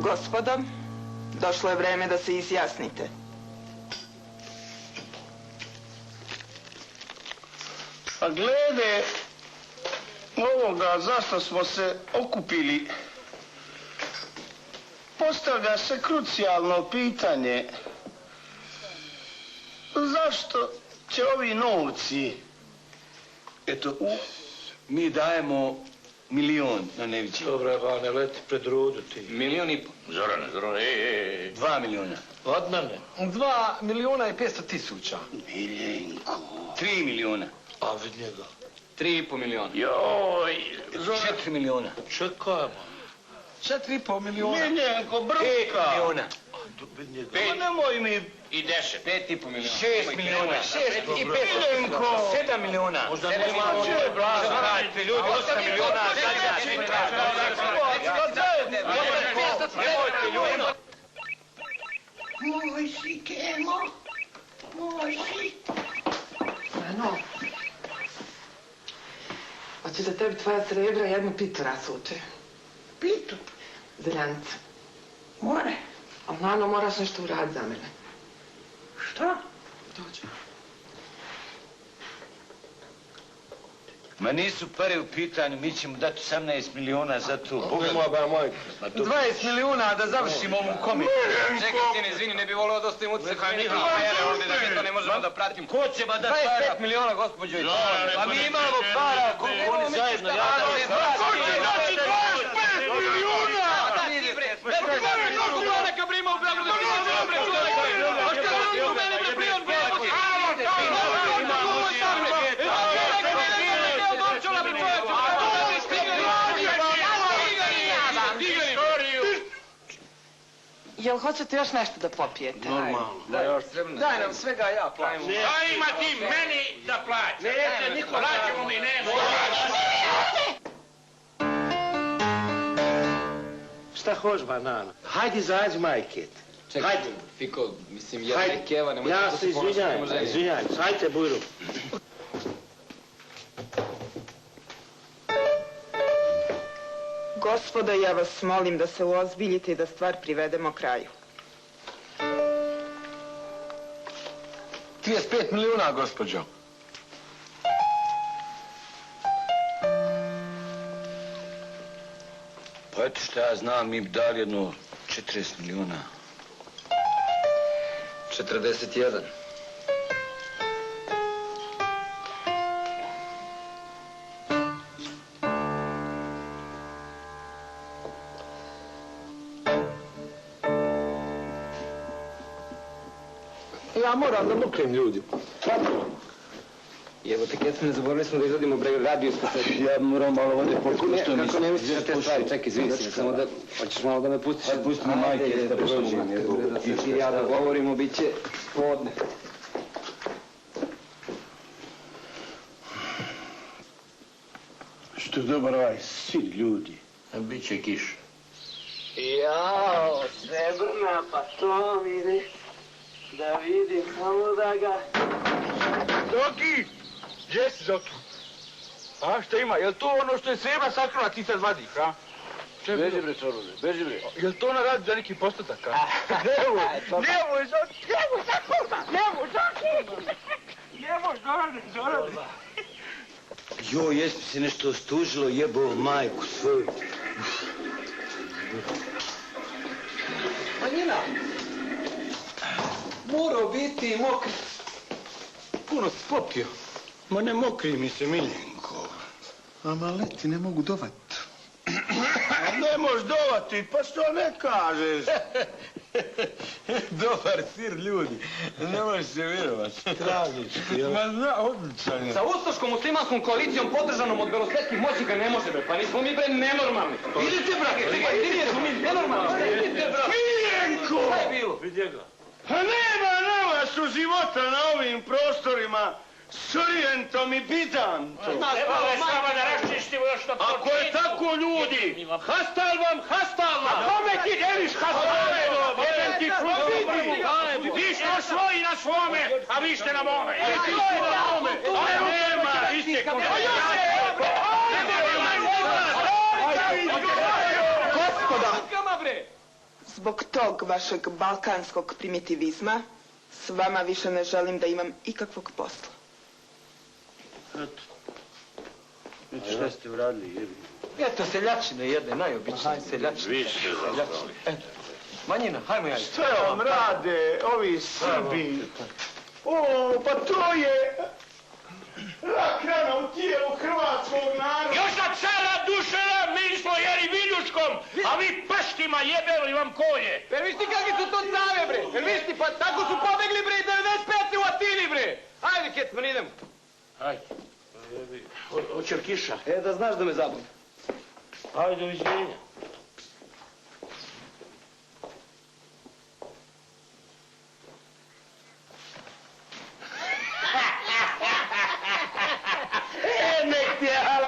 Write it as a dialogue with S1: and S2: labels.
S1: Gospodo, došlo je vreme da se izjasnite.
S2: A glede ovoga zašto smo se okupili, postavlja se krucijalno pitanje zašto će ovi novci, eto,
S3: mi dajemo 1.000.000 na Nevići.
S4: Dobre, ba, ne leti pred rudu ti.
S3: 1,5 miliona.
S4: Zorane,
S3: 2 miliona.
S4: Od mene.
S5: 2.500.000.
S2: Miljenko.
S3: 3 miliona.
S4: A vid njega.
S3: 3,5 miliona.
S2: Joj,
S3: 4 miliona.
S4: Čekajmo.
S5: 4,5 milijuna.
S2: Miljenko, brka.
S3: 5 miliona.
S4: Vid njega.
S2: Pa nemoj mi...
S3: I 10. 5,5 miliona. 6 miliona. 6 i 5.
S2: Miljenko.
S3: 7 miliona.
S4: Možda
S3: 7
S4: nemamo
S3: miliona. Zaradite ljudi, 8 miliona.
S2: Moj si, Kemo. Moj si.
S1: Ano, hoće za tebi tvoja srebra jednu pitu rasuče.
S2: Pitu?
S1: Zeljanica.
S2: More.
S1: Ali Nano, moraš nešto uraditi za mene.
S2: Šta?
S1: Dođi.
S3: Ma nisu pare u pitanju, mi ćemo dati 18 miliona za to.
S4: Boga moja, bar moj.
S5: 20 milijuna da završimo ovu komiju.
S6: Čekaj, sine, izvini, ne bi volio da ostavim utjecaj kao njihova pere ovdje, da mi to ne možemo da pratim.
S3: Ko će ba da para?
S6: 25 miliona, gospođo.
S3: Pa mi imamo para, koliko oni zajedno jadaju.
S2: Ko će dati 25 milijuna?
S6: Neka brima u Beogradu,
S1: Jel hoćete još nešto da popijete?
S4: Normalno.
S5: Daj nam svega, ja plaćam.
S2: A ima ti meni da plaća.
S4: Neće niko
S2: Plaćamo mi, ne.
S4: Šta hoš, banana? Hajde izađi, majket.
S6: Čekaj, Fiko, mislim, jedna je keva, nemoj
S4: Ja
S6: da
S4: se izvinjam. Hajde, bujru.
S1: Gospodo, ja vas molim da se uozbiljite i da stvar privedemo kraju.
S5: 35 milijuna, gospođo.
S3: Pa eto šta ja znam, mi bi dali jedno 40 miliona.
S6: 41.
S4: Ja moram da muknem ljudi.
S6: Evo te Kecmane, zaboravili smo da izvodimo radio s kasete.
S3: Ja moram malo vode pokući što
S6: Kako ne misliš na te stvari? Čekaj, izvini se, samo da... Hoćeš malo da me pustiš?
S3: Ajde, pusti mi majke, da prođem.
S6: Da se ti ja dogovorimo, bit će podne.
S2: Što dobar ovaj sin ljudi.
S4: Biće kiš.
S2: Jao, srebrna, pa što vidiš? Da vidim, samo da ga...
S5: Doki! Gdje si, Doki? A, šta ima? Jel to ono što je srebra sakrila, ti sad vadiš, a?
S4: Beži bre, Sorune, beži bre.
S5: Jel to ona radi za neki postotak, a? Nemoj, Doki! Zorane!
S3: Jo, jesmo se nešto ostužilo, jebo majku svoju.
S5: Manjina! Morao biti mokri. Puno si popio.
S2: Ma ne mokri mi se, Miljenko.
S7: A maleti ne mogu dovat.
S2: A ne možeš dovati, pa što ne kažeš?
S3: Dobar sir, ljudi. Ne možeš se vjerovati.
S2: Tragički, jel?
S3: Ma zna, odličan je.
S6: Sa ustaškom muslimanskom koalicijom podržanom od belosvetskih moćnika ne može, bre. Pa nismo mi, bre, nenormalni. Idite, brate, čekaj, idite, mi nenormalni. Idite, brate.
S2: Miljenko!
S6: Šta je bilo?
S4: Vidi njega.
S2: Pa nema su života na ovim prostorima s klijentom i bidantom.
S4: Trebalo je samo da raščištimo još na početku.
S2: Ako je tako, ljudi, hastal vam! A kome ti deliš hastal? Jedan ti čuo, vi ste svoji na svome, a vi ste na mome. A nema, vi ste
S1: Gospoda! Zbog tog vašeg balkanskog primitivizma s vama više ne želim da imam ikakvog posla.
S3: Eto. Eto šta ste uradili, jebi.
S6: Eto seljačine jedne, najobičnije seljačine.
S2: Vi ste zapali.
S6: Eto, manjina, hajmo ja.
S5: Sve vam rade ovi Srbi. O, pa to je rak rana u tijelu hrvatskog naroda.
S2: Još na cara dušera mi smo jeli viljuškom, a vi peštima jebeli vam kolje.
S6: Jer viš ti kakvi su to cave, bre? Jer viš ti, pa tako su pobegli, bre, 95. u Atini, bre. Ajde, Kecman, idemo.
S2: Ajde. Hoće li kiša?
S6: Da znaš da me zabavim.
S2: Ajde, doviđenja.